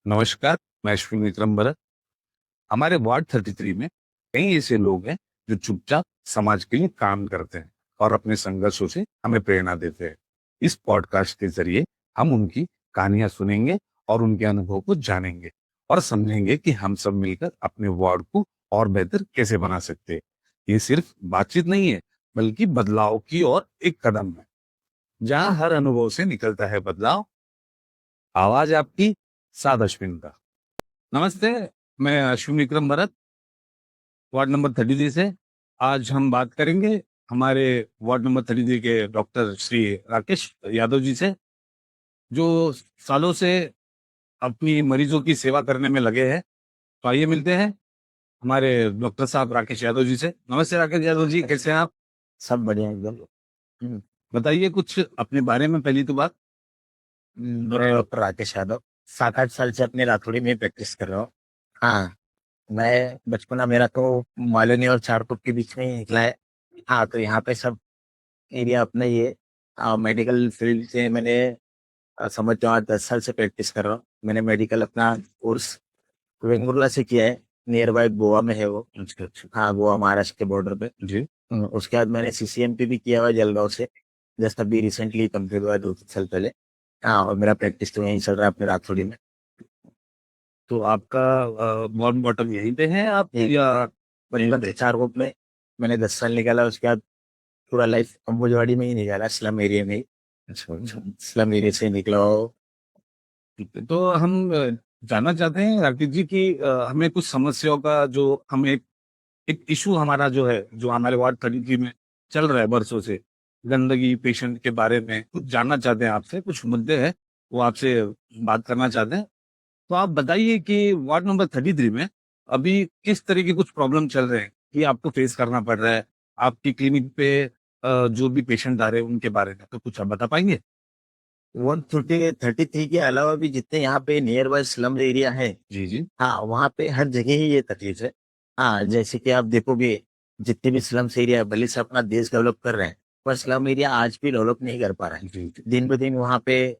नमस्कार, मैं अश्विन विक्रम भरत। हमारे वार्ड 33 में कई ऐसे लोग हैं जो चुपचाप समाज के लिए काम करते हैं और अपने संघर्षों से हमें प्रेरणा देते हैं। इस पॉडकास्ट के जरिए हम उनकी कहानियां सुनेंगे और उनके अनुभव को जानेंगे और समझेंगे कि हम सब मिलकर अपने वार्ड को और बेहतर कैसे बना सकते हैं। ये सिर्फ बातचीत नहीं है, बल्कि बदलाव की ओर एक कदम है। जहां हर अनुभव से निकलता है बदलाव। आवाज आपकी, साध अश्विन का। नमस्ते, मैं अश्विन विक्रम भरत, वार्ड नंबर 33 से। आज हम बात करेंगे हमारे वार्ड नंबर 33 के डॉक्टर श्री राकेश यादव जी से, जो सालों से अपनी मरीजों की सेवा करने में लगे हैं। तो आइए मिलते हैं हमारे डॉक्टर साहब राकेश यादव जी से। नमस्ते राकेश यादव जी, कैसे हैं आप? सब बढ़िया एकदम। हम्म, बताइए कुछ अपने बारे में, पहली तो बात। मैं डॉक्टर राकेश यादव 7-8 साल से अपने राथोड़ी में प्रैक्टिस कर रहा हूँ। हाँ, मैं बचपना मेरा तो मालिनी और चारकोप के बीच में ही निकला है। हाँ, तो यहाँ पे सब एरिया अपना ही है। मेडिकल फील्ड से मैंने समझ जाओ 10 साल से प्रैक्टिस कर रहा हूँ। मैंने मेडिकल अपना कोर्स वेंगुर्ला से किया है। नियर बाय गोवा में है वो। अच्छा अच्छा। हाँ, गोवा महाराष्ट्र के बॉर्डर पे। जी। उसके बाद मैंने सीसीएमपी भी किया हुआ है जलगांव से। जस्ट अभी रिसेंटली कंप्लीट हुआ है 2 साल पहले। हाँ, और मेरा प्रैक्टिस तो यहीं चल रहा है अपने राथोड़ी में। तो आपका बॉर्न बॉटम यहीं पे है आप, एक या? मतलब 4 ग्रुप में मैंने 10 साल निकाला। उसके बाद पूरा लाइफ अम्बुजवाड़ी में ही निकाला, स्लम एरिया में ही। अच्छा अच्छा। स्लम एरिया से निकला हो। ठीक है। तो हम जानना चाहते हैं राकेश जी की हमें कुछ समस्याओं का, जो हम एक इशू हमारा जो है, जो हमारे वार्ड 33 में चल रहा है बरसों से, गंदगी पेशेंट के बारे में कुछ जानना चाहते हैं आपसे। कुछ मुद्दे हैं, वो आपसे बात करना चाहते हैं। तो आप बताइए कि वार्ड नंबर 33 में अभी किस तरह के कुछ प्रॉब्लम चल रहे हैं कि आपको फेस करना पड़ रहा है आपकी क्लिनिक पे, जो भी पेशेंट आ रहे हैं उनके बारे में, तो कुछ आप बता पाएंगे? 133 के अलावा भी जितने यहाँ पे नियर बाय स्लम एरिया है, जी जी। हाँ, वहाँ पे हर जगह ही ये तकलीफ है। हाँ, जैसे कि आप देखोगे, जितने भी स्लम्स एरिया है, भले से अपना देश डेवलप कर रहे हैं, पर स्लम एरिया आज भी डेवलप नहीं कर पा रहा है। जी जी। दिन ब दिन वहाँ पे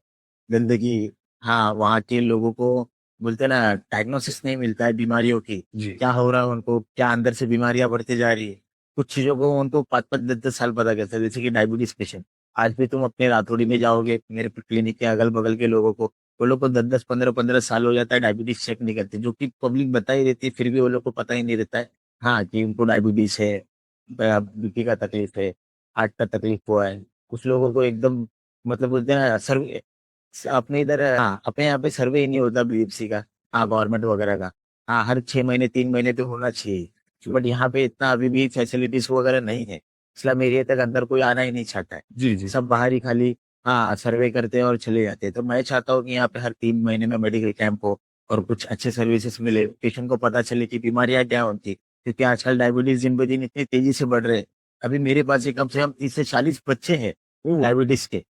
गंदगी। हाँ, वहाँ के लोगों को बोलते हैं ना, डायग्नोसिस नहीं मिलता है बीमारियों की। जी। क्या हो रहा है उनको, क्या अंदर से बीमारियां बढ़ती जा रही है। कुछ चीजों को उनको 5-5, 10-10 साल पता करता है, जैसे कि डायबिटीज पेशेंट। आज भी तुम अपने राथोड़ी में जाओगे, मेरे क्लिनिक के अगल बगल के लोगों को, वो लोग को 10-10, 15-15 साल हो जाता है, डायबिटीज चेक नहीं करते, जो कि पब्लिक बता ही रहती है, फिर भी वो लोग को पता ही नहीं रहता है। हाँ, कि उनको डायबिटीज है, बीपी का तकलीफ है, हार्ट का तकलीफ हुआ है। कुछ लोगों को एकदम, मतलब बोलते हैं ना, सर्वे अपने इधर, हाँ, अपने यहाँ पे सर्वे ही नहीं होता बीएफसी का। हाँ, गवर्नमेंट वगैरह का। हाँ, हर 6 महीने 3 महीने तो होना चाहिए, बट यहाँ पे इतना अभी भी फैसिलिटीज वगैरह नहीं है। स्लम एरिया तक अंदर कोई आना ही नहीं चाहता है। जी जी। सब बाहर ही खाली, हाँ, सर्वे करते हैं और चले जाते हैं। तो मैं चाहता हूँ कि यहाँ पे हर 3 महीने में मेडिकल कैंप हो और कुछ अच्छे सर्विसेज मिले, पेशेंट को पता चले कि बीमारियां क्या होती है। क्योंकि आजकल डायबिटीज दिन ब दिन इतनी तेजी से बढ़ रहे हैं। अभी मेरे पास ही कम से कम 30 से 40 बच्चे हैं डायबिटीज के।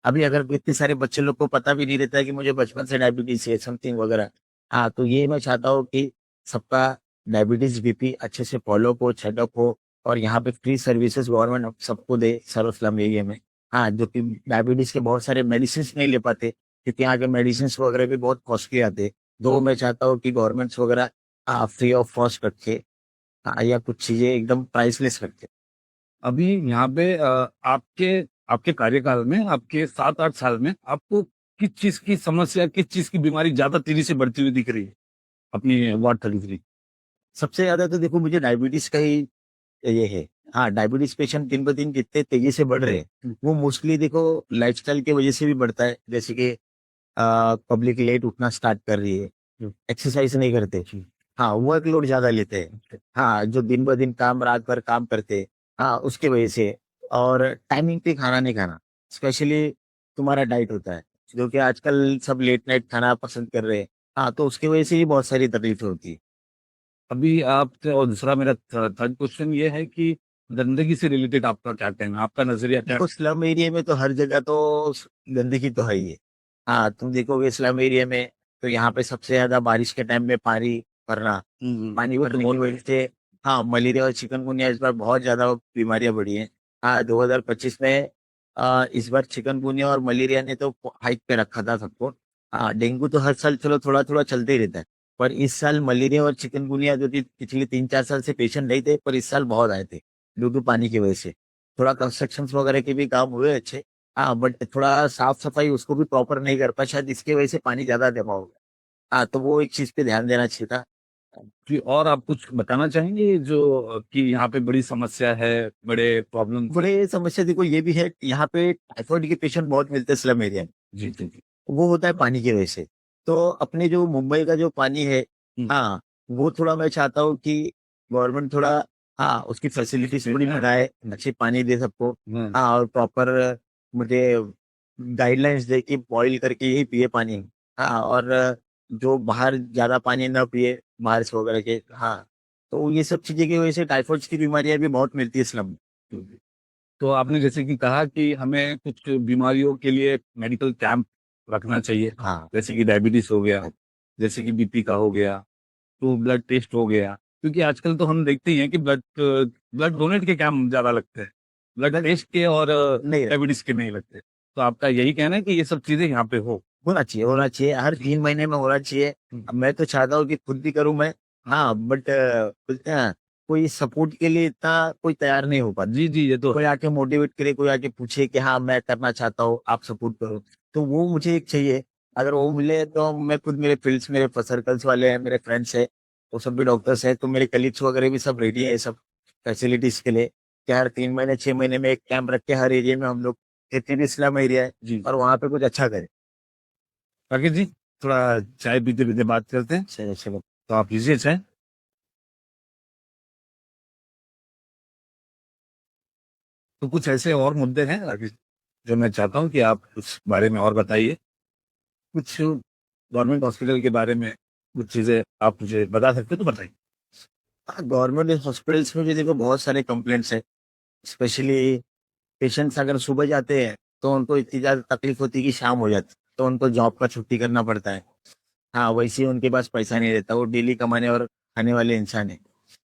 अभी अगर इतने सारे बच्चे लोग को पता भी नहीं रहता है कि मुझे बचपन से डायबिटीज है समथिंग वगैरह। हाँ, तो ये मैं चाहता हूँ कि सबका डायबिटीज बीपी अच्छे से फॉलोअप हो, चेकअप हो, और यहाँ पे फ्री सर्विसेज गवर्नमेंट सबको दे सर्व स्लम एरिया में। हाँ, जो कि डायबिटीज के बहुत सारे मेडिसिन नहीं ले पाते, क्योंकि यहाँ के मेडिसिन वगैरह भी बहुत कॉस्टली आते हैं। तो मैं चाहता हूँ कि गवर्नमेंट वगैरह फ्री ऑफ कॉस्ट रखे। हाँ, या कुछ चीजें एकदम प्राइसलेस रखे। अभी यहाँ पे आपके आपके कार्यकाल में, आपके 7-8 साल में आपको किस चीज की समस्या, किस चीज की बीमारी ज्यादा तेजी से बढ़ती हुई दिख रही है अपनी वार्ड 33? सबसे ज्यादा तो देखो मुझे डायबिटीज का ही ये है। हाँ, डायबिटीज पेशेंट दिन ब दिन जितने तेजी से बढ़ रहे हैं, वो मोस्टली देखो लाइफस्टाइल की वजह से भी बढ़ता है। जैसे कि पब्लिक लेट उठना स्टार्ट कर रही है, एक्सरसाइज नहीं करते। जी। हाँ, वर्कलोड ज्यादा लेते हैं। हाँ, जो दिन ब दिन काम, रात भर काम करते हैं। हाँ, उसके वजह से। और टाइमिंग पे खाना नहीं खाना, स्पेशली तुम्हारा डाइट होता है, जो कि आजकल सब लेट नाइट खाना पसंद कर रहे हैं। हाँ, तो उसकी वजह से ही बहुत सारी तकलीफें होती है। अभी आप, और दूसरा मेरा थर्ड क्वेश्चन ये है कि गंदगी से रिलेटेड आपका क्या कहना है, आपका नजरिया क्या? देखो, स्लम एरिया में तो हर जगह तो गंदगी तो है ही है। हाँ, तुम देखोगे स्लम एरिया में, तो यहाँ पे सबसे ज्यादा बारिश के टाइम में पानी भरना। पानी भरने की वजह से, हाँ, मलेरिया और चिकनगुनिया इस बार बहुत ज्यादा बीमारियां बढ़ी हैं। हाँ, 2025 में इस बार चिकनगुनिया और मलेरिया ने तो हाइक पे रखा था सबको। हाँ, डेंगू तो हर साल चलो थोड़ा थोड़ा चलते ही रहता है, पर इस साल मलेरिया और चिकनगुनिया जो थी पिछले 3-4 साल से पेशेंट नहीं थे, पर इस साल बहुत आए थे ड्यू टू पानी की वजह से। थोड़ा कंस्ट्रक्शन वगैरह के भी काम हुए अच्छे। हाँ, बट थोड़ा साफ सफाई उसको भी प्रॉपर नहीं कर पाया, शायद इसकी वजह से पानी ज्यादा जमा हो गया। हाँ, तो वो एक चीज पे ध्यान देना चाहिए था। जी, और आप कुछ बताना चाहेंगे जो कि यहाँ पे बड़ी समस्या है, बड़े प्रॉब्लम? बड़े समस्या देखो ये भी है, यहाँ पे टाइफाइड के पेशेंट बहुत मिलते हैं स्लम एरिया में। जी जी जी। वो होता है पानी की वजह से। तो अपने जो मुंबई का जो पानी है, हम्म, हाँ, वो थोड़ा मैं चाहता हूँ कि गवर्नमेंट थोड़ा, हाँ, उसकी फैसिलिटीज थोड़ी बढ़ाए, अच्छी पानी दे सबको। हम्म। हाँ, और प्रॉपर मुझे गाइडलाइंस दे कि बॉईल करके ही पिए पानी। हाँ, और जो बाहर ज्यादा पानी ना पिए बाहर से वगैरह के। हाँ, तो ये सब चीजें की वजह से टाइफाइड की बीमारियां भी बहुत मिलती है स्लम में। तो आपने जैसे कि कहा कि हमें कुछ बीमारियों के लिए मेडिकल कैंप रखना चाहिए, हाँ, जैसे कि डायबिटीज हो गया, जैसे कि बीपी का हो गया, तो ब्लड टेस्ट हो गया। क्योंकि आजकल तो हम देखते ही हैं कि ब्लड ब्लड डोनेट के कैंप ज्यादा लगते हैं, ब्लड टेस्ट के और नहीं, डायबिटीज के नहीं लगते। तो आपका यही कहना है कि ये सब चीजें यहाँ पे हो? होना चाहिए, होना चाहिए, हर 3 महीने में होना चाहिए। अब मैं तो चाहता हूँ कि खुद भी करूँ मैं। हाँ, बट बोलते हैं कोई सपोर्ट के लिए इतना कोई तैयार नहीं हो पाता। जी जी, ये तो कोई आके मोटिवेट करे, कोई आके पूछे कि हाँ मैं करना चाहता हूँ, आप सपोर्ट करो। तो वो मुझे एक चाहिए। अगर वो मिले तो मैं खुद, मेरे फील्ड्स, मेरे सर्कल्स वाले हैं, मेरे फ्रेंड्स हैं, वो सब भी डॉक्टर्स हैं, तो मेरे कलीग्स वगैरह भी सब रेडी है सब फैसिलिटीज के लिए कि हर 3 महीने 6 महीने में एक कैंप रख के हर एरिया में हम लोग, जितनी भी इस्लाम एरिया है, जी। और वहाँ पे कुछ अच्छा करें। राकेश जी, थोड़ा चाय पीते पीते बात करते हैं, चलो चलो। तो आप लीजिए चाय। तो कुछ ऐसे और मुद्दे हैं राकेश, जो मैं चाहता हूँ कि आप उस बारे में और बताइए। कुछ गवर्नमेंट हॉस्पिटल के बारे में कुछ चीजें आप मुझे बता सकते हो तो बताइए। हाँ, गवर्नमेंट हॉस्पिटल्स में भी देखो बहुत सारे कंप्लेंट्स है। स्पेशली पेशेंट्स अगर सुबह जाते हैं तो उनको इतनी ज्यादा तकलीफ होती है कि शाम हो जाती है, तो उनको जॉब का छुट्टी करना पड़ता है। हाँ, वैसे ही उनके पास पैसा नहीं रहता, वो डेली कमाने और खाने वाले इंसान है।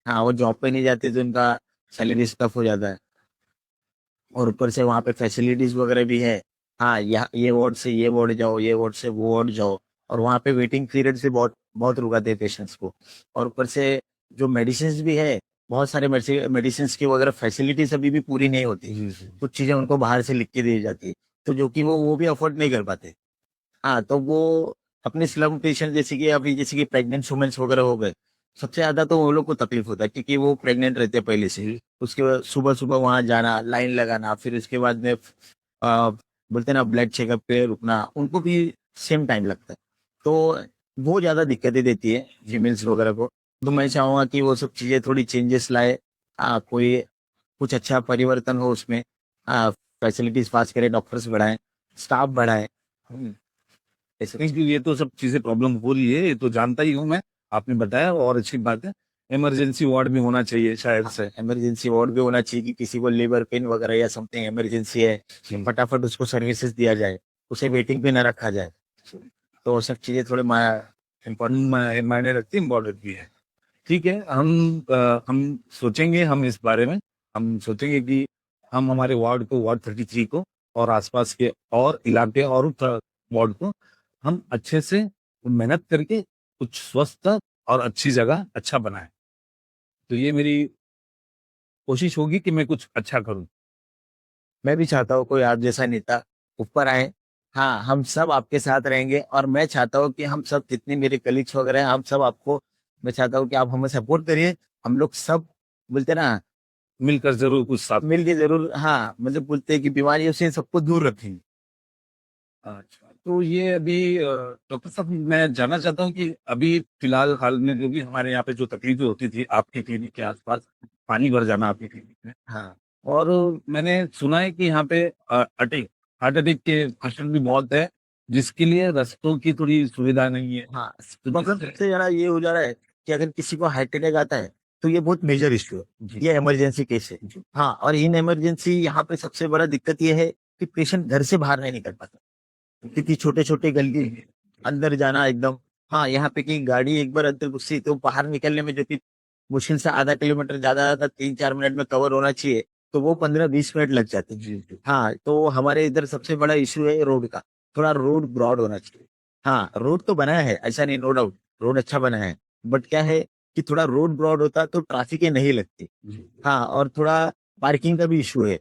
हाँ, वो जॉब पे नहीं जाते तो उनका सैलरी स्टफ हो जाता है, और ऊपर से वहाँ पे फैसिलिटीज वगैरह भी है। हाँ, ये वार्ड से ये वार्ड जाओ, ये वार्ड से वो वार्ड जाओ, और वहाँ पे वेटिंग पीरियड से बहुत बहुत रुकाते हैं पेशेंट्स को। और ऊपर से जो मेडिसिन भी है, बहुत सारे मेडिसिन की वगैरह फैसिलिटीज अभी भी पूरी नहीं होती। जी जी। कुछ चीजें उनको बाहर से लिख के दी जाती है, तो जो कि वो भी अफोर्ड नहीं कर पाते। हाँ, तो वो अपने स्लम पेशेंट, जैसे कि अभी जैसे कि प्रेग्नेंट वुमेन्स वगैरह हो गए, सबसे ज्यादा तो वो लोग को तकलीफ होता है, क्योंकि वो प्रेग्नेंट रहते हैं पहले से। जी। उसके बाद सुबह सुबह वहां जाना, लाइन लगाना, फिर उसके बाद में बोलते हैं ना ब्लड चेकअप पे रुकना, उनको भी सेम टाइम लगता है। तो वो ज्यादा दिक्कतें देती है फीमेल्स वगैरह को। तो मैं चाहूंगा कि वो सब चीजें थोड़ी चेंजेस लाए। कोई कुछ अच्छा परिवर्तन हो उसमें। फैसिलिटीज पास करे, डॉक्टर्स बढ़ाएं, स्टाफ बढ़ाएं। ऐसे। क्योंकि ये तो सब चीजें प्रॉब्लम हो रही है, ये तो जानता ही हूँ मैं, आपने बताया, और अच्छी बात है। इमरजेंसी वार्ड भी होना चाहिए शायद से। इमरजेंसी वार्ड भी होना चाहिए कि किसी को लीवर पेन वगैरह या समथिंग इमरजेंसी है, फटाफट उसको सर्विसेज दिया जाए, उसे वेटिंग पे ना रखा जाए। तो वो सब चीजें थोड़े इम्पोर्टेंट। मायने रखती है, इम्पोर्टेंट भी है। ठीक है, हम सोचेंगे, हम इस बारे में हम सोचेंगे कि हम हमारे वार्ड को, वार्ड 33 को, और आसपास के और इलाके और वार्ड को हम अच्छे से मेहनत करके कुछ स्वस्थ और अच्छी जगह अच्छा बनाएं। तो ये मेरी कोशिश होगी कि मैं कुछ अच्छा करूं। मैं भी चाहता हूँ कोई आप जैसा नेता ऊपर आए। हाँ, हम सब आपके साथ रहेंगे, और मैं चाहता हूँ कि हम सब जितने मेरे कलीग्स वगैरह हैं, हम सब आपको, मैं चाहता हूँ कि आप हमें सपोर्ट करिए। हम लोग सब बोलते हैं ना, मिलकर जरूर कुछ साथ। मिलके जरूर, हाँ, मतलब बोलते हैं कि बीमारियों से सबको दूर रखेंगे। अच्छा, तो ये अभी डॉक्टर साहब, मैं जानना चाहता हूँ कि अभी फिलहाल हाल में जो भी हमारे यहाँ पे जो तकलीफें होती थी आपके क्लिनिक के आसपास, पानी भर जाना आपकी क्लिनिक में, हाँ, और मैंने सुना है कि यहाँ पे अटैक, हार्ट अटैक के पेशेंट भी बहुत है, जिसके लिए रास्तों की थोड़ी सुविधा नहीं है। हाँ, तो मतलब सबसे ज्यादा ये हो जा रहा है कि अगर किसी को हार्ट अटैक आता है तो ये बहुत मेजर इश्यू है, जी ये इमरजेंसी केस है। जी। हाँ, और इन इमरजेंसी यहाँ पे सबसे बड़ा दिक्कत ये है कि पेशेंट घर से बाहर नहीं निकल पाता, क्योंकि छोटे छोटे गली अंदर जाना एकदम। हाँ, यहाँ पे की गाड़ी एक बार अंदर घुसी तो बाहर निकलने में जो कि मुश्किल से आधा किलोमीटर, ज्यादा ज्यादा 3-4 मिनट में कवर होना चाहिए, तो वो 15-20 मिनट लग जाते हैं। जी जी। हाँ, तो हमारे इधर सबसे बड़ा इश्यू है रोड का। थोड़ा रोड ब्रॉड होना चाहिए। हाँ, रोड तो बना है, ऐसा नहीं, नो डाउट, रोड अच्छा बना है। बट क्या है कि थोड़ा रोड ब्रॉड होता तो ट्रैफिक नहीं लगती। हाँ, और थोड़ा पार्किंग का भी इश्यू है।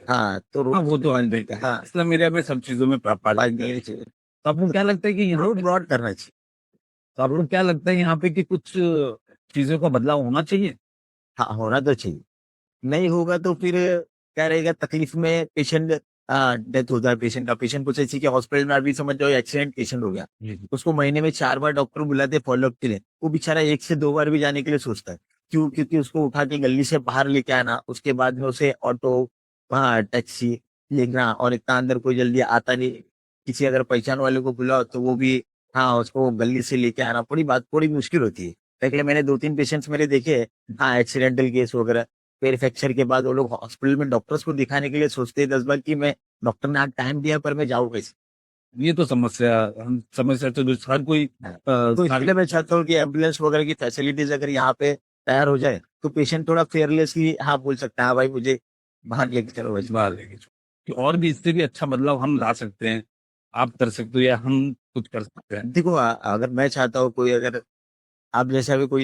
हाँ, तो हाँ रोड, वो तो अनदेखा है, हाँ, इस्लाम एरिया में सब चीजों में पार्किंग पार्किंग है। नहीं चाहिए। तो आपको क्या लगता है कि यहाँ रोड ब्रॉड करना चाहिए। तो आपको क्या लगता है यहाँ पे कि कुछ चीजों का बदलाव होना चाहिए? हाँ, होना तो चाहिए। नहीं होगा तो फिर क्या रहेगा, तकलीफ में पेशेंट, डेथ होता है पेशेंट का। पेशेंट कुछ ऐसी कि हॉस्पिटल में अभी समझ जाओ एक्सीडेंट पेशेंट हो गया, जी जी। उसको महीने में 4 बार डॉक्टर बुलाते फॉलोअप के लिए, वो बेचारा 1 से 2 बार भी जाने के लिए सोचता है। क्यों? क्योंकि उसको उठा के गली से बाहर लेके आना, उसके बाद में उसे ऑटो, टैक्सी लेना, और इतना अंदर कोई जल्दी आता नहीं। किसी अगर पहचान वाले को बुलाओ तो वो भी, हाँ, उसको गली से लेके आना बड़ी मुश्किल होती है। इसलिए मैंने 2-3 पेशेंट्स मेरे देखे हैं, हाँ, एक्सीडेंटल केस वगैरह। फिर फ्रैक्चर के बाद वो लोग हॉस्पिटल में डॉक्टर्स को दिखाने के लिए सोचते हैं 10 बार कि मैं, डॉक्टर ने आज टाइम दिया पर मैं जाऊँ कैसे? ये तो समस्या, हम समस्या तो हर कोई तो इसलिए मैं चाहता हूँ कि एम्बुलेंस वगैरह की फैसिलिटीज अगर यहाँ पे तैयार हो जाए तो पेशेंट थोड़ा फेयरलेसली हाँ बोल सकता है, हाँ भाई मुझे बाहर लेके चलो वैसे। बाहर लेके चलो। कि और भी इससे भी अच्छा बदलाव हम ला सकते हैं, आप कर सकते हो या हम कुछ कर सकते हैं। देखो, अगर मैं चाहता हूँ कोई, अगर आप जैसा भी कोई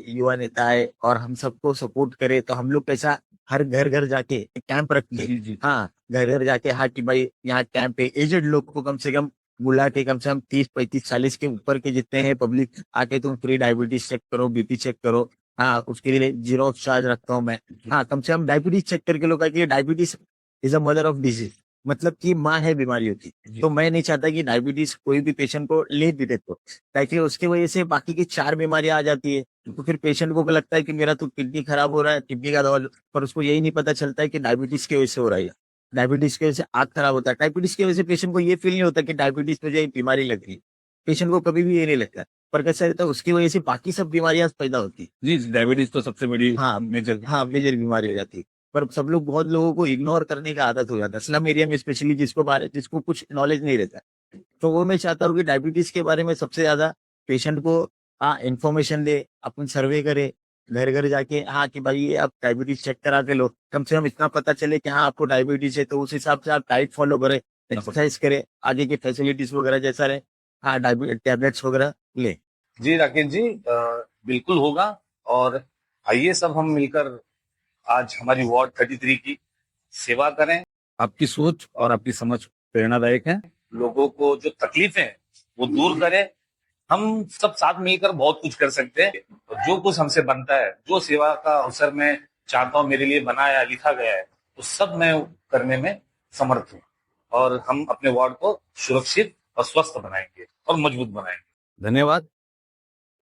युवा नेता है और हम सबको सपोर्ट करे, तो हम लोग कैसा हर घर घर जाके कैंप रख के, जी जी। हाँ, घर घर जाके, हाँ, कि भाई यहाँ कैंप पे एजेड लोग को कम से कम बुला के, कम से कम 30-35-40 के ऊपर के जितने हैं पब्लिक, आके तुम फ्री डायबिटीज चेक करो, बीपी चेक करो। हाँ, उसके लिए जीरो चार्ज रखता हूँ मैं। हाँ, कम से कम डायबिटीज चेक करके लोग, कि diabetes is a mother of disease, मतलब कि माँ है बीमारियों की। जी तो मैं नहीं चाहता कि डायबिटीज कोई भी पेशेंट को ले भी दे, तो ताकि उसकी वजह से बाकी की 4 बीमारियां आ जाती है। तो फिर पेशेंट को लगता है कि मेरा तो किडनी खराब हो रहा है, किडनी का दवा पर उसको यही नहीं पता चलता है कि डायबिटीज की वजह से हो रहा है। डायबिटीज की वजह से आंख खराब होता है, डायबिटीज की वजह से पेशेंट को ये फील नहीं होता कि डायबिटीज में जो है बीमारी लग रही है। पेशेंट को कभी भी ये नहीं लगता, पर कैसा रहता है उसकी वजह से बाकी सब बीमारियां पैदा होती है। जी, डायबिटीज तो सबसे बड़ी हाँ, मेजर। हाँ, मेजर बीमारी हो जाती है। पर सब लोग, बहुत लोगों को इग्नोर करने का आदत हो जाता है, स्लम एरिया में स्पेशली, जिसको कुछ नॉलेज नहीं रहता है। तो वो मैं चाहता हूँ कि डायबिटीज के बारे में सबसे ज्यादा पेशेंट को, हाँ, इन्फॉर्मेशन दे, अपन सर्वे करे घर घर जाके, हाँ, कि भाई ये आप डायबिटीज चेक करा के लो, कम से कम इतना पता चले कि हाँ आपको डायबिटीज है, तो उस हिसाब से आप डाइट फॉलो करें, एक्सरसाइज करें, आगे की फैसिलिटीज वगैरह जैसा रहे, हाँ, डायबिटीज टैबलेट्स वगैरह ले। जी राकेश जी, बिल्कुल होगा। और आइए सब हम मिलकर आज हमारी वार्ड 33 की सेवा करें। आपकी सोच और आपकी समझ प्रेरणादायक है। लोगों को जो तकलीफें हैं वो दूर करें। हम सब साथ मिलकर बहुत कुछ कर सकते हैं, और जो कुछ हमसे बनता है, जो सेवा का अवसर मैं चाहता हूँ मेरे लिए बनाया लिखा गया है, वो सब मैं करने में समर्थ हूँ। और हम अपने वार्ड को सुरक्षित और स्वस्थ बनाएंगे और मजबूत बनाएंगे। धन्यवाद।